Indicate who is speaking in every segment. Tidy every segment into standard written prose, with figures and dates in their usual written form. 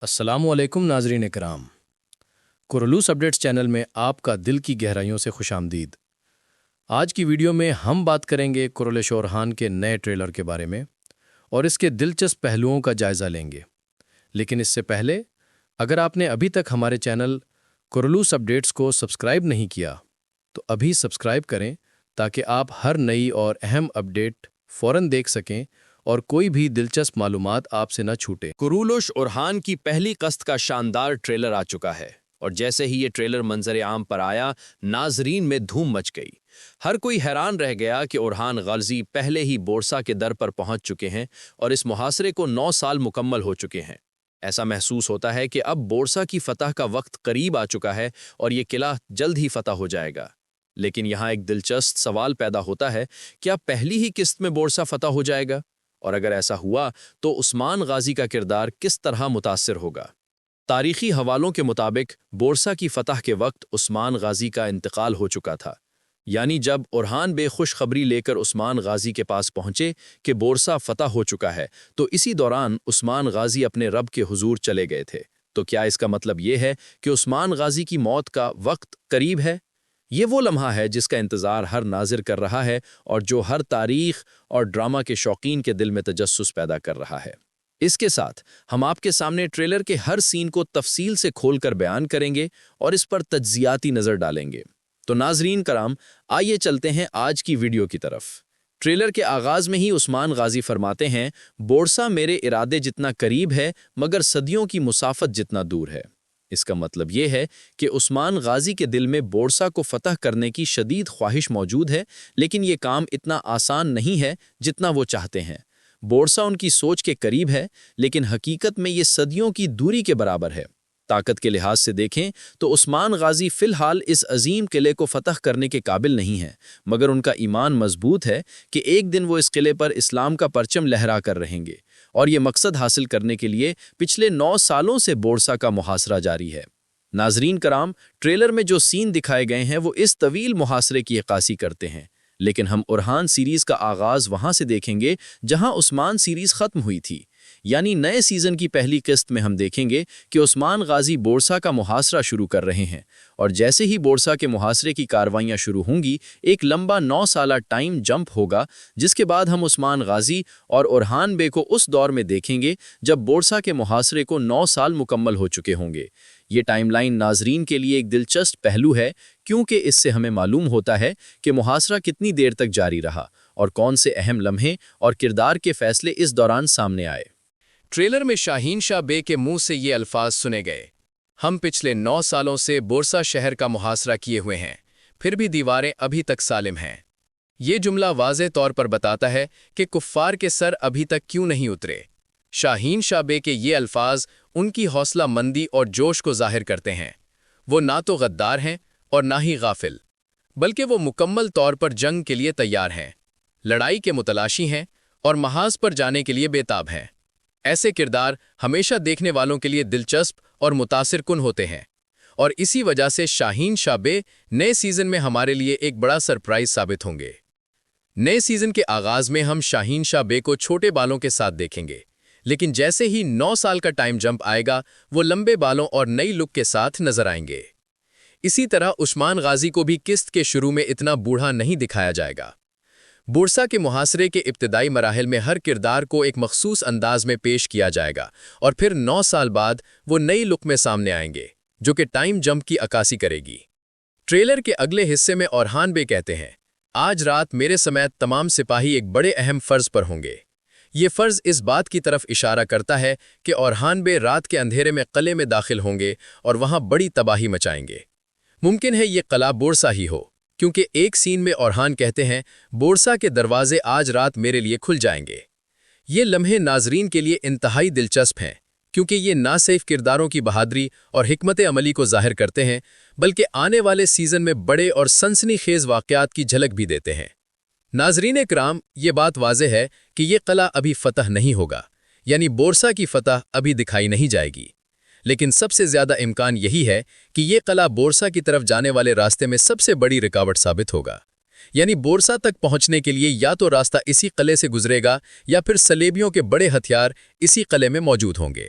Speaker 1: السلام علیکم ناظرین کرام، کرولوس اپڈیٹس چینل میں آپ کا دل کی گہرائیوں سے خوش آمدید۔ آج کی ویڈیو میں ہم بات کریں گے کرولش اورحان کے نئے ٹریلر کے بارے میں اور اس کے دلچسپ پہلوؤں کا جائزہ لیں گے۔ لیکن اس سے پہلے اگر آپ نے ابھی تک ہمارے چینل کرولوس اپڈیٹس کو سبسکرائب نہیں کیا تو ابھی سبسکرائب کریں تاکہ آپ ہر نئی اور اہم اپڈیٹ فوراً دیکھ سکیں اور کوئی بھی دلچسپ معلومات آپ سے نہ چھوٹے۔
Speaker 2: کرولش اورحان کی پہلی قسط کا شاندار ٹریلر آ چکا ہے اور جیسے ہی یہ ٹریلر منظر عام پر آیا، ناظرین میں دھوم مچ گئی۔ ہر کوئی حیران رہ گیا کہ اورحان غازی پہلے ہی بورسا کے در پر پہنچ چکے ہیں اور اس محاصرے کو 9 سال مکمل ہو چکے ہیں۔ ایسا محسوس ہوتا ہے کہ اب بورسا کی فتح کا وقت قریب آ چکا ہے اور یہ قلعہ جلد ہی فتح ہو جائے گا۔ لیکن یہاں ایک دلچسپ سوال پیدا ہوتا ہے، کیا پہلی ہی قسط میں بورسا فتح ہو جائے گا؟ اور اگر ایسا ہوا تو عثمان غازی کا کردار کس طرح متاثر ہوگا؟ تاریخی حوالوں کے مطابق بورسا کی فتح کے وقت عثمان غازی کا انتقال ہو چکا تھا، یعنی جب اورحان بے خوشخبری لے کر عثمان غازی کے پاس پہنچے کہ بورسا فتح ہو چکا ہے تو اسی دوران عثمان غازی اپنے رب کے حضور چلے گئے تھے۔ تو کیا اس کا مطلب یہ ہے کہ عثمان غازی کی موت کا وقت قریب ہے؟ یہ وہ لمحہ ہے جس کا انتظار ہر ناظر کر رہا ہے اور جو ہر تاریخ اور ڈرامہ کے شوقین کے دل میں تجسس پیدا کر رہا ہے۔ اس کے ساتھ ہم آپ کے سامنے ٹریلر کے ہر سین کو تفصیل سے کھول کر بیان کریں گے اور اس پر تجزیاتی نظر ڈالیں گے۔ تو ناظرین کرام، آئیے چلتے ہیں آج کی ویڈیو کی طرف۔ ٹریلر کے آغاز میں ہی عثمان غازی فرماتے ہیں، بورسا میرے ارادے جتنا قریب ہے مگر صدیوں کی مسافت جتنا دور ہے۔ اس کا مطلب یہ ہے کہ عثمان غازی کے دل میں بورسا کو فتح کرنے کی شدید خواہش موجود ہے، لیکن یہ کام اتنا آسان نہیں ہے جتنا وہ چاہتے ہیں۔ بورسا ان کی سوچ کے قریب ہے، لیکن حقیقت میں یہ صدیوں کی دوری کے برابر ہے۔ طاقت کے لحاظ سے دیکھیں تو عثمان غازی فی الحال اس عظیم قلعے کو فتح کرنے کے قابل نہیں ہیں، مگر ان کا ایمان مضبوط ہے کہ ایک دن وہ اس قلعے پر اسلام کا پرچم لہرا کر رہیں گے، اور یہ مقصد حاصل کرنے کے لیے پچھلے 9 سالوں سے بورسا کا محاصرہ جاری ہے۔ ناظرین کرام، ٹریلر میں جو سین دکھائے گئے ہیں وہ اس طویل محاصرے کی عکاسی کرتے ہیں، لیکن ہم اورحان سیریز کا آغاز وہاں سے دیکھیں گے جہاں عثمان سیریز ختم ہوئی تھی، یعنی نئے سیزن کی پہلی قسط میں ہم دیکھیں گے کہ عثمان غازی بورسا کا محاصرہ شروع کر رہے ہیں، اور جیسے ہی بورسا کے محاصرے کی کاروائیاں شروع ہوں گی، ایک لمبا 9 سالہ ٹائم جمپ ہوگا، جس کے بعد ہم عثمان غازی اور اورحان بے کو اس دور میں دیکھیں گے جب بورسا کے محاصرے کو 9 سال مکمل ہو چکے ہوں گے۔ یہ ٹائم لائن ناظرین کے لیے ایک دلچسپ پہلو ہے، کیونکہ اس سے ہمیں معلوم ہوتا ہے کہ محاصرہ کتنی دیر تک جاری رہا اور کون سے اہم لمحے اور کردار کے فیصلے اس دوران سامنے آئے۔
Speaker 1: ٹریلر میں شاہین شاہ بے کے منہ سے یہ الفاظ سنے گئے، ہم پچھلے 9 سالوں سے بورسا شہر کا محاصرہ کیے ہوئے ہیں، پھر بھی دیواریں ابھی تک سالم ہیں۔ یہ جملہ واضح طور پر بتاتا ہے کہ کفار کے سر ابھی تک کیوں نہیں اترے۔ شاہین شاہ بے کے یہ الفاظ ان کی حوصلہ مندی اور جوش کو ظاہر کرتے ہیں۔ وہ نہ تو غدار ہیں اور نہ ہی غافل، بلکہ وہ مکمل طور پر جنگ کے لیے تیار ہیں، لڑائی کے متلاشی ہیں اور محاذ پر جانے کے لیے بےتاب ہیں۔ ایسے کردار ہمیشہ دیکھنے والوں کے لیے دلچسپ اور متاثر کن ہوتے ہیں، اور اسی وجہ سے شاہین شاہ بے نئے سیزن میں ہمارے لیے ایک بڑا سرپرائز ثابت ہوں گے۔ نئے سیزن کے آغاز میں ہم شاہین شاہ بے کو چھوٹے بالوں کے ساتھ دیکھیں گے، لیکن جیسے ہی 9 سال کا ٹائم جمپ آئے گا وہ لمبے بالوں اور نئی لک کے ساتھ نظر آئیں گے۔ اسی طرح عثمان غازی کو بھی قسط کے شروع میں اتنا بوڑھا نہیں دکھایا جائے گا۔ بورسا کے محاصرے کے ابتدائی مراحل میں ہر کردار کو ایک مخصوص انداز میں پیش کیا جائے گا، اور پھر 9 سال بعد وہ نئی لک میں سامنے آئیں گے جو کہ ٹائم جمپ کی عکاسی کرے گی۔ ٹریلر کے اگلے حصے میں اورحان بے کہتے ہیں، آج رات میرے سمیت تمام سپاہی ایک بڑے اہم فرض پر ہوں گے۔ یہ فرض اس بات کی طرف اشارہ کرتا ہے کہ اورحان بے رات کے اندھیرے میں قلعے میں داخل ہوں گے اور وہاں بڑی تباہی مچائیں گے۔ ممکن ہے یہ قلعہ بورسا ہی ہو، کیونکہ ایک سین میں اورحان کہتے ہیں، بورسا کے دروازے آج رات میرے لیے کھل جائیں گے۔ یہ لمحے ناظرین کے لیے انتہائی دلچسپ ہیں، کیونکہ یہ نہ صرف کرداروں کی بہادری اور حکمت عملی کو ظاہر کرتے ہیں، بلکہ آنے والے سیزن میں بڑے اور سنسنی خیز واقعات کی جھلک بھی دیتے ہیں۔ ناظرین اکرام، یہ بات واضح ہے کہ یہ قلعہ ابھی فتح نہیں ہوگا، یعنی بورسا کی فتح ابھی دکھائی نہیں جائے گی، لیکن سب سے زیادہ امکان یہی ہے کہ یہ قلعہ بورسا کی طرف جانے والے راستے میں سب سے بڑی رکاوٹ ثابت ہوگا۔ یعنی بورسا تک پہنچنے کے لیے یا تو راستہ اسی قلعے سے گزرے گا یا پھر صلیبیوں کے بڑے ہتھیار اسی قلعے میں موجود ہوں گے۔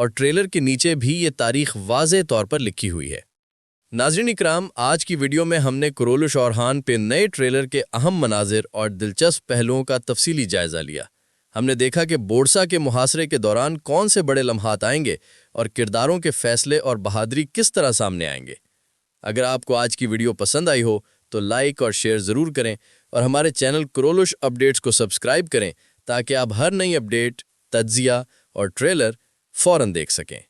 Speaker 3: اور ٹریلر کے نیچے بھی یہ تاریخ واضح طور پر لکھی ہوئی ہے۔ ناظرین اکرام، آج کی ویڈیو میں ہم نے کرولش اورحان پہ نئے ٹریلر کے اہم مناظر اور دلچسپ پہلوؤں کا تفصیلی جائزہ لیا۔ ہم نے دیکھا کہ بورسا کے محاصرے کے دوران کون سے بڑے لمحات آئیں گے اور کرداروں کے فیصلے اور بہادری کس طرح سامنے آئیں گے۔ اگر آپ کو آج کی ویڈیو پسند آئی ہو تو لائک اور شیئر ضرور کریں اور ہمارے چینل کرولش اپڈیٹس کو سبسکرائب کریں تاکہ آپ ہر نئی اپڈیٹ، تجزیہ اور ٹریلر فوراً دیکھ سکیں۔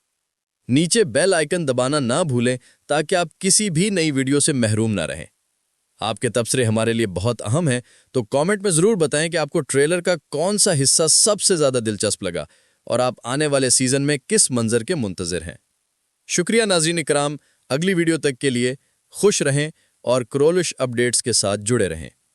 Speaker 3: نیچے بیل آئیکن دبانا نہ بھولیں تاکہ آپ کسی بھی نئی ویڈیو سے محروم نہ رہیں۔ آپ کے تبصرے ہمارے لیے بہت اہم ہیں، تو کامنٹ میں ضرور بتائیں کہ آپ کو ٹریلر کا کون سا حصہ سب سے زیادہ دلچسپ لگا اور آپ آنے والے سیزن میں کس منظر کے منتظر ہیں۔ شکریہ ناظرین اکرام، اگلی ویڈیو تک کے لیے خوش رہیں اور کرولش اپڈیٹس کے ساتھ جڑے رہیں۔